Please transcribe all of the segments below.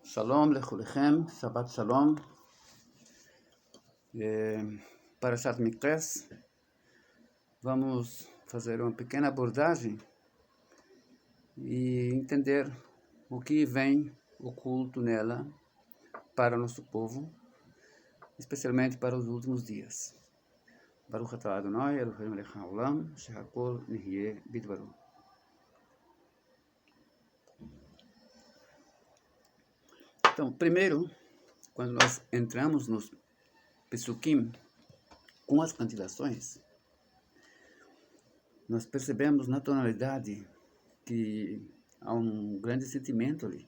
Shalom lechulechem, Shabbat Shalom. Parashat Mikres. Vamos fazer uma pequena abordagem e entender o que vem oculto nela para o nosso povo, especialmente para os últimos dias. Baruch atah Adonai Eloheinu melech haolam, shehakol nihyeh bidvaro. Então, primeiro, quando nós entramos nos Pesukim com as cantilações, nós percebemos na tonalidade que há um grande sentimento ali.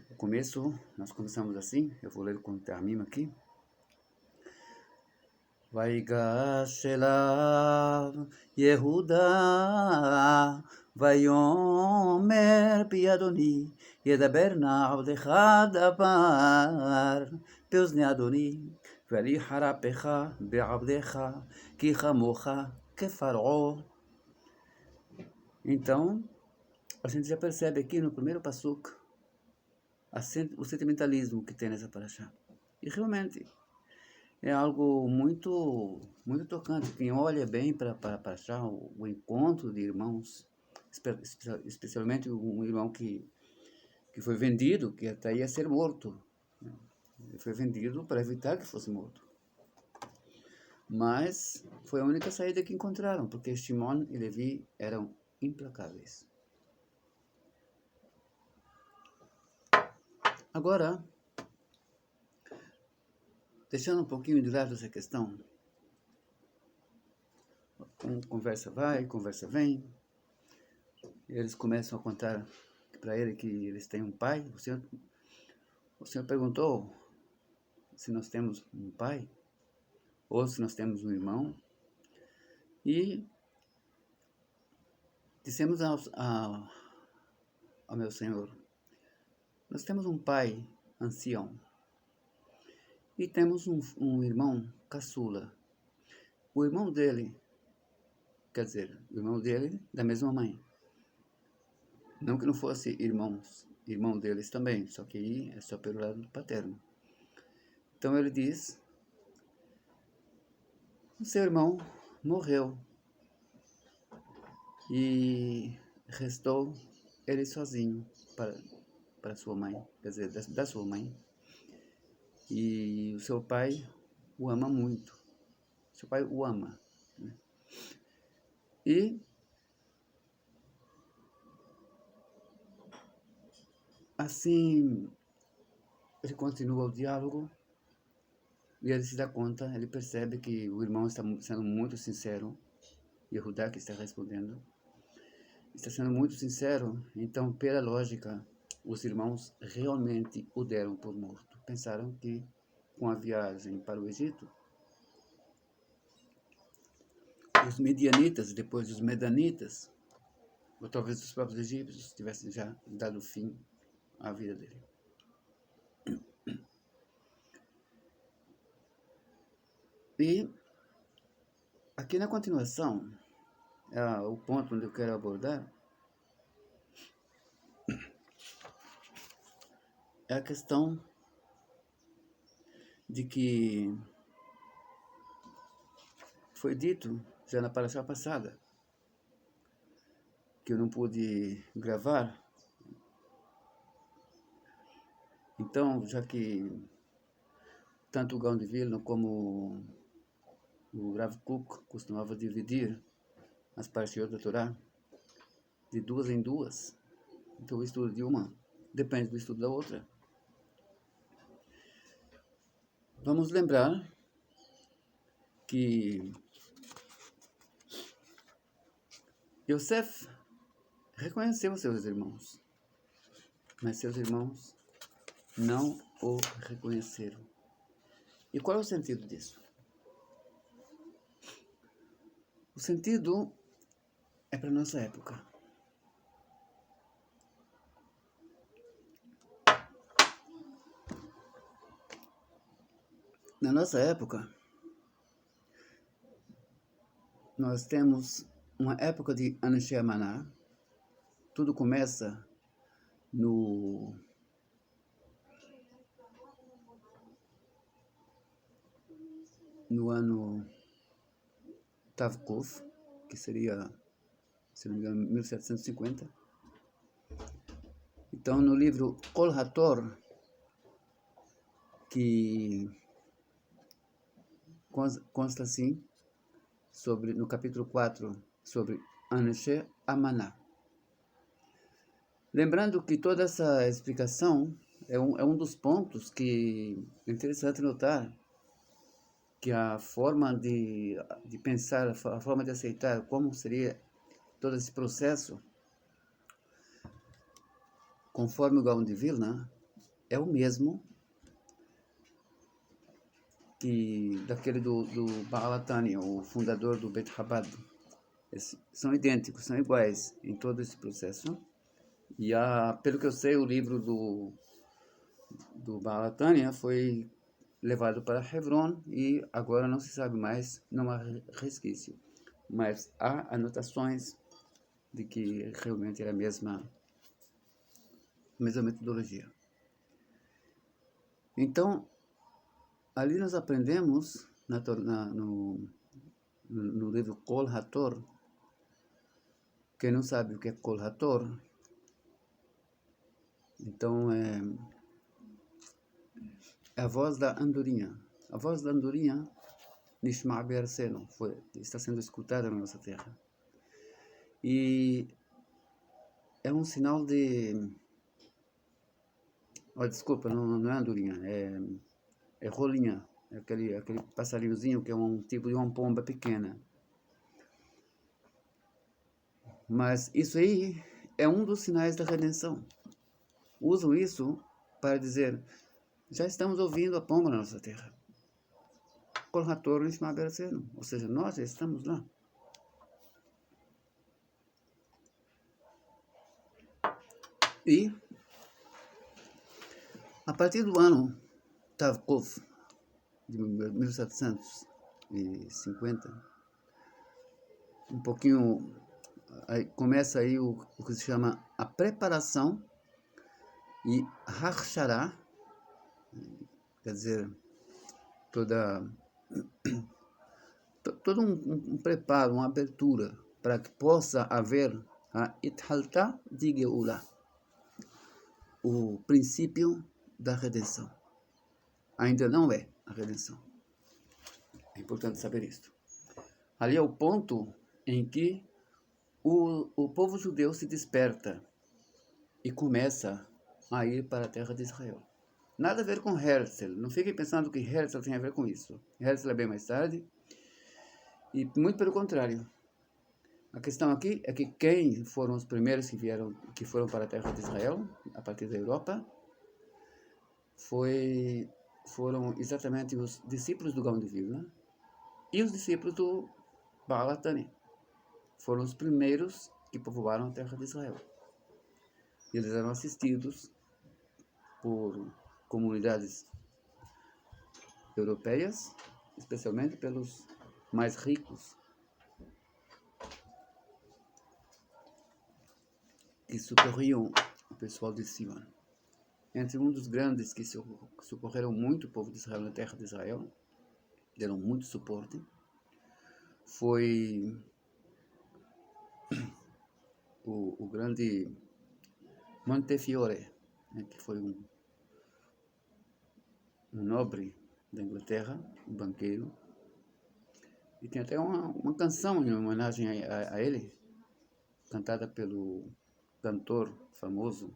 No começo, nós começamos assim, eu vou ler com o termino aqui. Vaigash elav Yehuda Vayomer pi Adoni Yedaber na'avdecha davar Beozni Adoni Veliharapecha be'avdecha Ki chamocha kefar'o. Então, a gente já percebe aqui no primeiro pasuk o sentimentalismo que tem nessa paraxá. E realmente é algo muito tocante. Quem olha bem para paraxá, o encontro de irmãos, especialmente um irmão que foi vendido, que até ia ser morto. Ele foi vendido para evitar que fosse morto. Mas foi a única saída que encontraram, porque Shimon e Levi eram implacáveis. Agora, deixando um pouquinho de lado essa questão, conversa vai, conversa vem, eles começam a contar para ele que eles têm um pai. O Senhor perguntou se nós temos um pai, ou se nós temos um irmão, e dissemos ao meu Senhor, nós temos um pai ancião, e temos um irmão caçula. O irmão dele, quer dizer, o irmão dele da mesma mãe. Não que não fosse irmão deles também, só que aí é só pelo lado paterno. Então ele diz, o seu irmão morreu e restou ele sozinho para sua mãe, quer dizer, da sua mãe. E o seu pai o ama muito. Seu pai o ama, né? E assim ele continua o diálogo e ele se dá conta, ele percebe que o irmão está sendo muito sincero. Yehudá, que está respondendo, está sendo muito sincero. Então, pela lógica, os irmãos realmente o deram por morto. Pensaram que com a viagem para o Egito, os medianitas, depois os medanitas, ou talvez os próprios egípcios, tivessem já dado fim à vida dele. E aqui na continuação, o ponto onde eu quero abordar é a questão de que foi dito já na paraxá passada, que eu não pude gravar. Então, já que tanto o Gaon de Vilna como o Rav Kook costumava dividir as parashiot da Torá de duas em duas, então o estudo de uma depende do estudo da outra. Vamos lembrar que Yosef reconheceu seus irmãos, mas seus irmãos não o reconheceram. E qual é o sentido disso? O sentido é para a nossa época. Na nossa época, nós temos uma época de Anshei Maná. Tudo começa no ano Tavkov, que seria, se não me engano, 1750. Então, no livro Kol HaTor, que consta assim, no capítulo 4, sobre Anshe Amaná. Lembrando que toda essa explicação é um dos pontos que é interessante notar, que a forma de pensar, a forma de aceitar como seria todo esse processo, conforme o Gaon de Vilna, é o mesmo que daquele do Baal HaTanya, o fundador do Beit Chabad. São idênticos, são iguais em todo esse processo. E pelo que eu sei, o livro do Baal HaTanya foi levado para Hebron e agora não se sabe mais, não há resquício. Mas há anotações de que realmente era a mesma metodologia. Então, ali nós aprendemos no livro Kol HaTor. Quem não sabe o que é Kol HaTor, então é a voz da andorinha. A voz da andorinha, Nishma Be'arseno, está sendo escutada na nossa terra. E é um sinal de... desculpa, não é andorinha, é rolinha. É aquele passarinhozinho que é um tipo de uma pomba pequena. Mas isso aí é um dos sinais da redenção. Usam isso para dizer, já estamos ouvindo a pomba na nossa terra. Kol HaTor Nishma Be'arseno, ou seja, nós já estamos lá. E a partir do ano Tavkov, de 1750, um pouquinho, aí começa aí o que se chama a preparação e Hachshara, quer dizer, todo um preparo, uma abertura para que possa haver a Ithalta de Geula, o princípio da redenção. Ainda não é a redenção. É importante saber isso. Ali é o ponto em que o povo judeu se desperta e começa a ir para a terra de Israel. Nada a ver com Herzl. Não fiquem pensando que Herzl tem a ver com isso. Herzl é bem mais tarde. E muito pelo contrário. A questão aqui é que quem foram os primeiros que foram para a terra de Israel, a partir da Europa, foram exatamente os discípulos do Gaon de Vilna e os discípulos do Baal HaTanya. Foram os primeiros que povoaram a terra de Israel. Eles eram assistidos por comunidades europeias, especialmente pelos mais ricos, que socorriam o pessoal de cima. Entre um dos grandes que socorreram muito o povo de Israel na terra de Israel, deram muito suporte, foi o grande Montefiore, né, que foi um nobre da Inglaterra, um banqueiro, e tem até uma canção em homenagem a ele, cantada pelo cantor famoso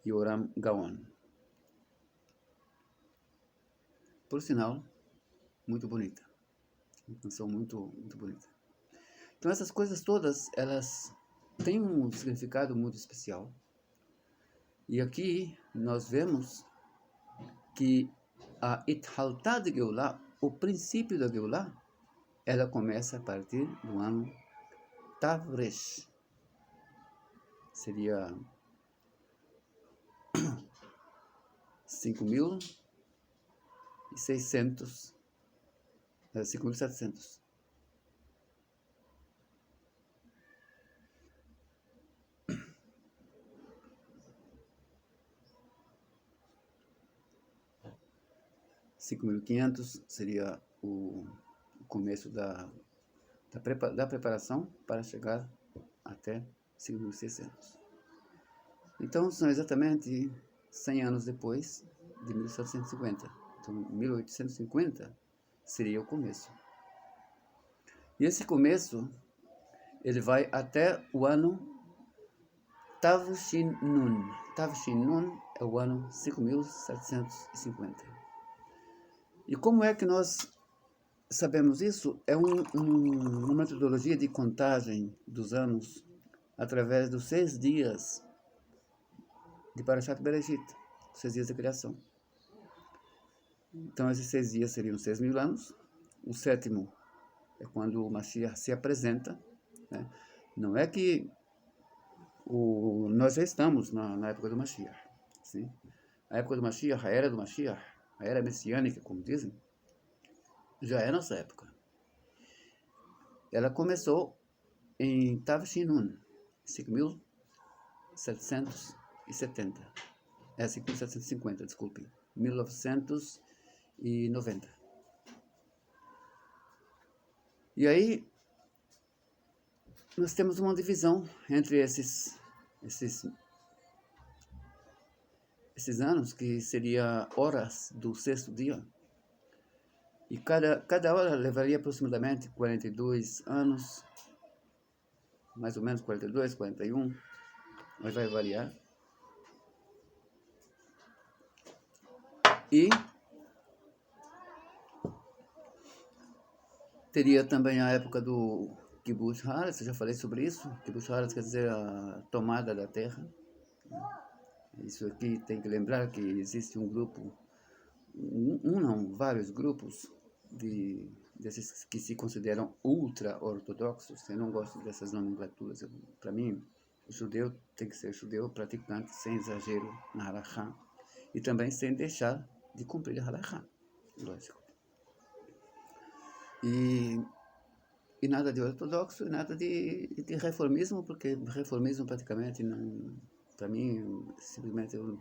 Yoram Gaon. Por sinal, muito bonita. Uma canção muito, muito bonita. Então essas coisas todas, elas têm um significado muito especial. E aqui nós vemos que a Ithalta de Geulah, o princípio da Geulah, ela começa a partir do ano Tavresh. Seria 5.600, 5.700. 5.500 seria o começo da preparação para chegar até 5.600. Então, são exatamente 100 anos depois de 1750. Então, 1850 seria o começo. E esse começo, ele vai até o ano Tavshin-nun. Tavshin-nun é o ano 5.750. E como é que nós sabemos isso? É uma metodologia de contagem dos anos através dos 6 dias de Parashat Bereshit, 6 dias de criação. Então, esses 6 dias seriam 6.000 anos. O 7º é quando o Mashiach se apresenta, né? Não é que nós já estamos na época do Mashiach. Sim? A época do Mashiach, a era do Mashiach, a era messiânica, como dizem, já é nossa época. Ela começou em Tavshin-nun, 5.770. 5.750, desculpe. 1990. E aí, nós temos uma divisão entre esses anos, que seria horas do 6º dia. E cada hora levaria aproximadamente 42 anos, mais ou menos 42, 41, mas vai variar. E teria também a época do Kibbutz Haaretz, eu já falei sobre isso. Kibbutz Haaretz quer dizer a tomada da terra. Isso aqui tem que lembrar que existe um grupo, vários grupos desses que se consideram ultra-ortodoxos. Eu não gosto dessas nomenclaturas. Para mim, o judeu tem que ser judeu praticante, sem exagero na halachá, e também sem deixar de cumprir a halachá, lógico. E nada de ortodoxo, nada de reformismo, porque reformismo praticamente, para mim, simplesmente eu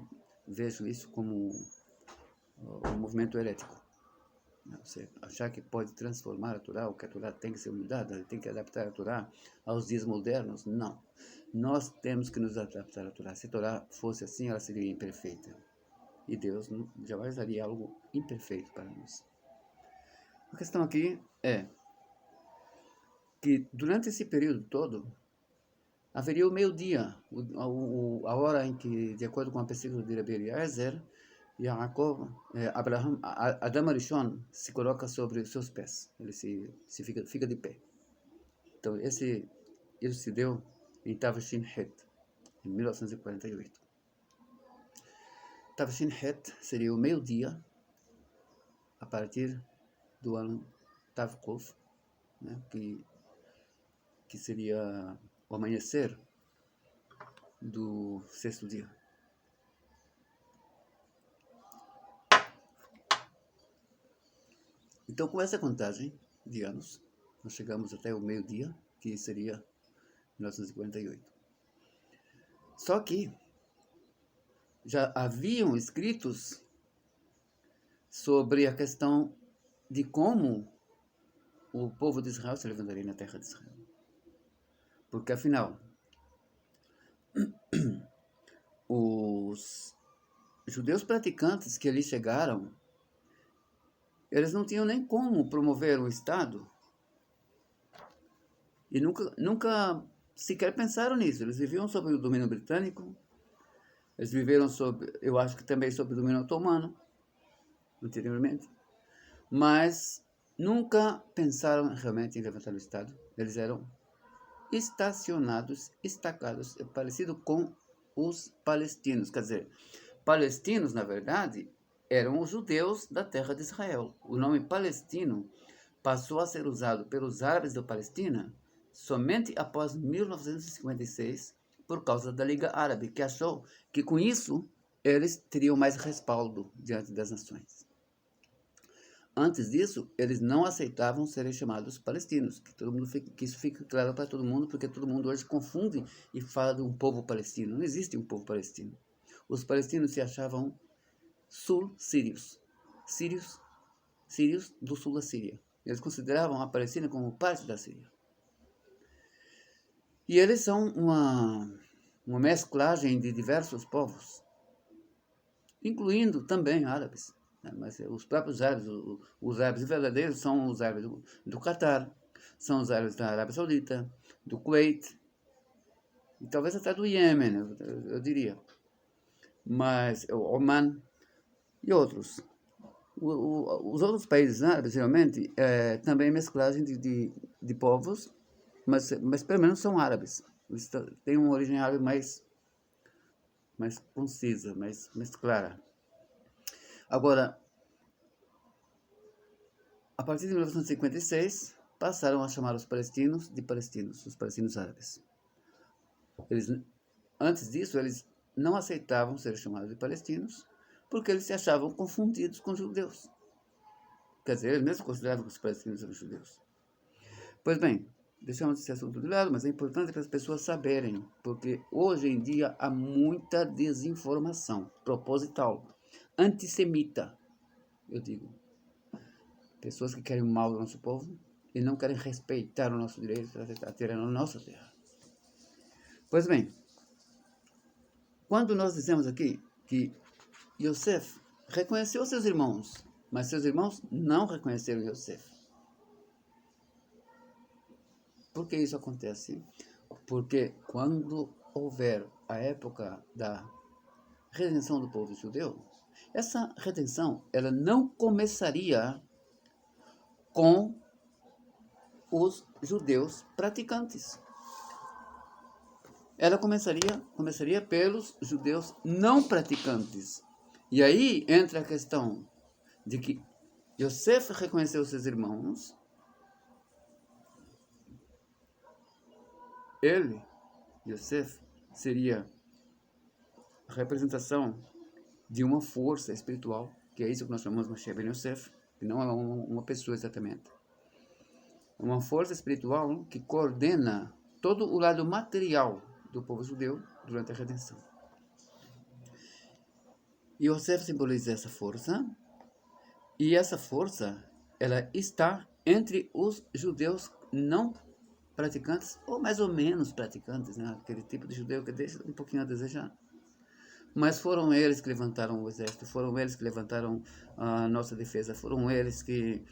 vejo isso como um movimento herético. Você achar que pode transformar a Torá, ou que a Torá tem que ser mudada, tem que adaptar a Torá aos dias modernos, não. Nós temos que nos adaptar à Torá. Se a Torá fosse assim, ela seria imperfeita. E Deus jamais daria algo imperfeito para nós. A questão aqui é que durante esse período todo, haveria o meio-dia, a hora em que, de acordo com a pesquisa de Rabbi Eliezer, Adam Arishon se coloca sobre os seus pés, ele fica de pé. Então, isso se deu em Tavshin Het, em 1948. Tavshin Het seria o meio-dia, a partir do ano Tavkov, né, que seria o amanhecer do 6º dia. Então, com essa contagem de anos, nós chegamos até o meio-dia, que seria 1948. Só que já haviam escritos sobre a questão de como o povo de Israel se levantaria na terra de Israel. Porque, afinal, os judeus praticantes que ali chegaram, eles não tinham nem como promover um Estado. E nunca sequer pensaram nisso. Eles viviam sob o domínio britânico, eles viveram eu acho que também sob o domínio otomano, anteriormente. Mas nunca pensaram realmente em levantar o Estado. Eles eram estacionados, estacados, parecido com os palestinos. Quer dizer, palestinos, na verdade, eram os judeus da terra de Israel. O nome palestino passou a ser usado pelos árabes da Palestina somente após 1956, por causa da Liga Árabe, que achou que com isso eles teriam mais respaldo diante das nações. Antes disso, eles não aceitavam serem chamados palestinos, que isso fique claro para todo mundo, porque todo mundo hoje confunde e fala de um povo palestino. Não existe um povo palestino. Os palestinos se achavam sul-sírios. Sírios sírios do sul da Síria. Eles consideravam a Palestina como parte da Síria. E eles são uma mesclagem de diversos povos, incluindo também árabes. Mas os próprios árabes, os árabes verdadeiros são os árabes do Catar, são os árabes da Arábia Saudita, do Kuwait, e talvez até do Iêmen, eu diria. Mas o Oman e outros. Os outros países árabes, realmente, também mesclagem de povos, mas pelo menos são árabes. Eles têm uma origem árabe mais concisa, mais clara. Agora, a partir de 1956, passaram a chamar os palestinos de palestinos, os palestinos árabes. Antes disso, eles não aceitavam ser chamados de palestinos, porque eles se achavam confundidos com judeus. Quer dizer, eles mesmos consideravam que os palestinos eram judeus. Pois bem, deixamos esse assunto de lado, mas é importante para as pessoas saberem, porque hoje em dia há muita desinformação proposital, antissemita, eu digo. Pessoas que querem o mal do nosso povo e não querem respeitar o nosso direito a ter a nossa terra. Pois bem, quando nós dizemos aqui que Yosef reconheceu seus irmãos, mas seus irmãos não reconheceram Yosef. Por que isso acontece? Porque quando houver a época da redenção do povo judeu, essa redenção ela não começaria com os judeus praticantes. Ela começaria pelos judeus não praticantes. E aí entra a questão de que Yosef reconheceu seus irmãos. Ele, Yosef, seria a representação de uma força espiritual, que é isso que nós chamamos de Mashiach ben Yosef, que não é uma pessoa exatamente. Uma força espiritual que coordena todo o lado material do povo judeu durante a redenção. E Yosef simboliza essa força, e essa força ela está entre os judeus não praticantes, ou mais ou menos praticantes, né? Aquele tipo de judeu que deixa um pouquinho a desejar. Mas foram eles que levantaram o exército, foram eles que levantaram a nossa defesa, foram eles que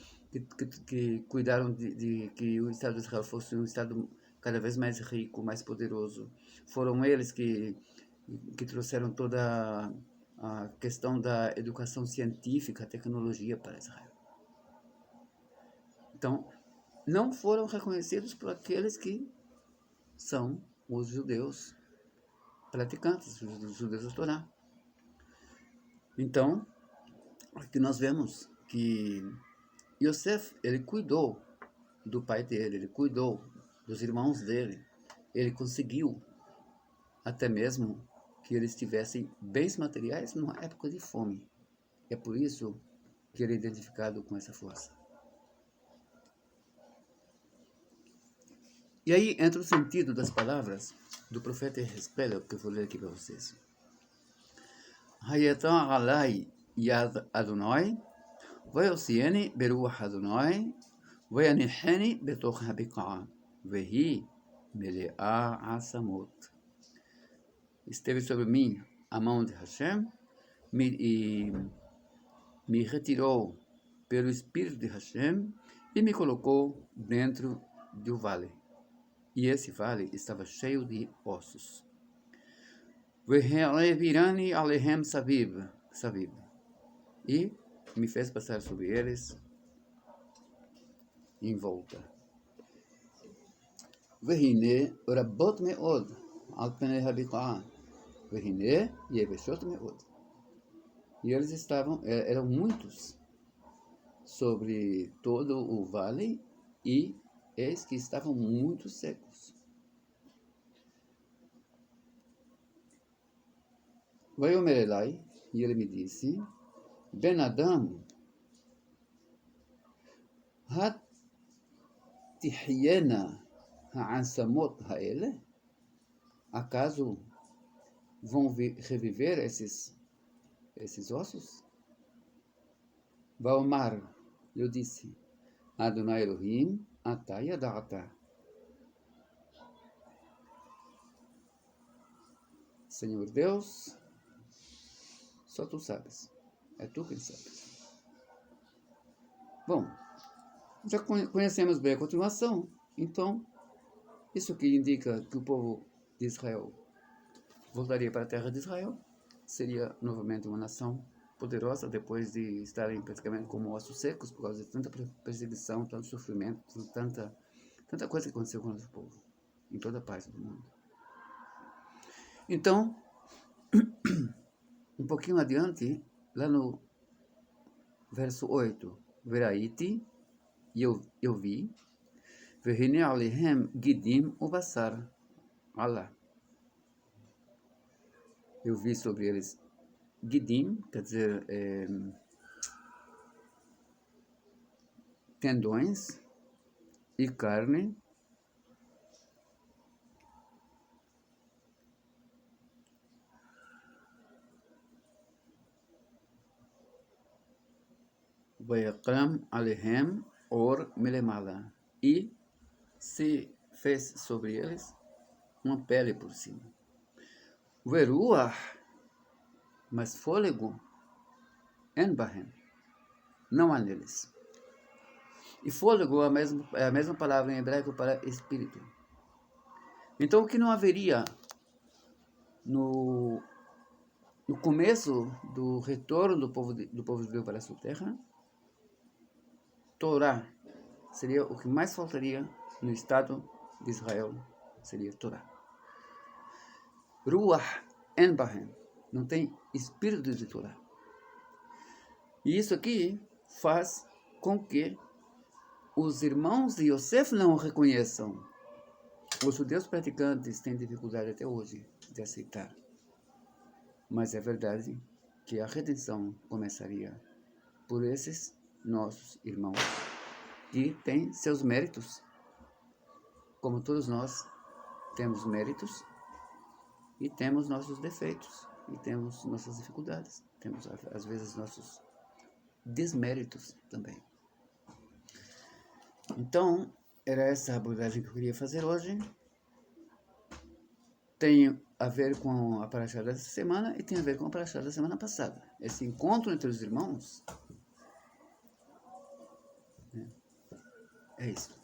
cuidaram de que o Estado de Israel fosse um Estado cada vez mais rico, mais poderoso. Foram eles que trouxeram toda a questão da educação científica, tecnologia para Israel. Então, não foram reconhecidos por aqueles que são os judeus praticantes, os judeus da Torá. Então, aqui nós vemos que Yosef, ele cuidou do pai dele, ele cuidou dos irmãos dele, ele conseguiu até mesmo que eles tivessem bens materiais numa época de fome. É por isso que ele é identificado com essa força. E aí entra o sentido das palavras do profeta Ezequiel, que eu vou ler aqui para vocês. Hayatan alai yad Adonai, ויוציאני ברוח אדוני, ויניחני בתוך הבקעה, והיא מלאה עצמות. Esteve sobre mim a mão de Hashem, me retirou pelo Espírito de Hashem e me colocou dentro do vale. E esse vale estava cheio de ossos. Ve'revirani alehem saviv. E me fez passar sobre eles em volta. Vehine rabot meod al penei habikah. Vehine yeveshot meod. E eles eram muitos sobre todo o vale e eis que estavam muito secos. Vaiomer Elai, e ele me disse, Ben Adam, Hatihyena ha'ansamot ha'ele? Acaso vão reviver esses ossos? Vaomar, Eu disse, Adonai Elohim, Ata Yadata. Senhor Deus, só tu sabes. É tu quem sabes. Bom, já conhecemos bem a continuação. Então, isso que indica que o povo de Israel voltaria para a terra de Israel. Seria novamente uma nação poderosa depois de estarem praticamente como ossos secos por causa de tanta perseguição, tanto sofrimento, tanta coisa que aconteceu com o nosso povo em toda parte do mundo. Então, um pouquinho adiante, lá no verso 8, Veraiti, e eu vi, Vehine alehem gidim ubasar, Allah. Eu vi sobre eles gidim, quer dizer, tendões e carne, Vayakram alehem or melemala, e se fez sobre eles uma pele por cima. Veruah, mas fôlego, en bahem, não há neles. E fôlego é a mesma palavra em hebraico para espírito. Então, o que não haveria no começo do retorno do povo judeu para a sua terra, Torá seria o que mais faltaria no Estado de Israel, seria Torá. Ruach en bahem, não tem espírito de Torá. E isso aqui faz com que os irmãos de Yosef não o reconheçam. Os judeus praticantes têm dificuldade até hoje de aceitar. Mas é verdade que a redenção começaria por esses nossos irmãos que têm seus méritos. Como todos nós temos méritos e temos nossos defeitos e temos nossas dificuldades. Temos, às vezes, nossos desméritos também. Então, era essa a abordagem que eu queria fazer hoje. Tem a ver com a paraxá dessa semana e tem a ver com a paraxá da semana passada. Esse encontro entre os irmãos é isso.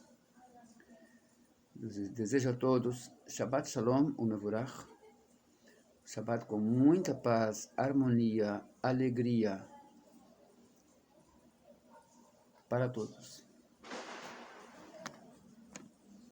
Eu desejo a todos Shabbat Shalom Umevurach. Shabbat com muita paz, harmonia, alegria para todos.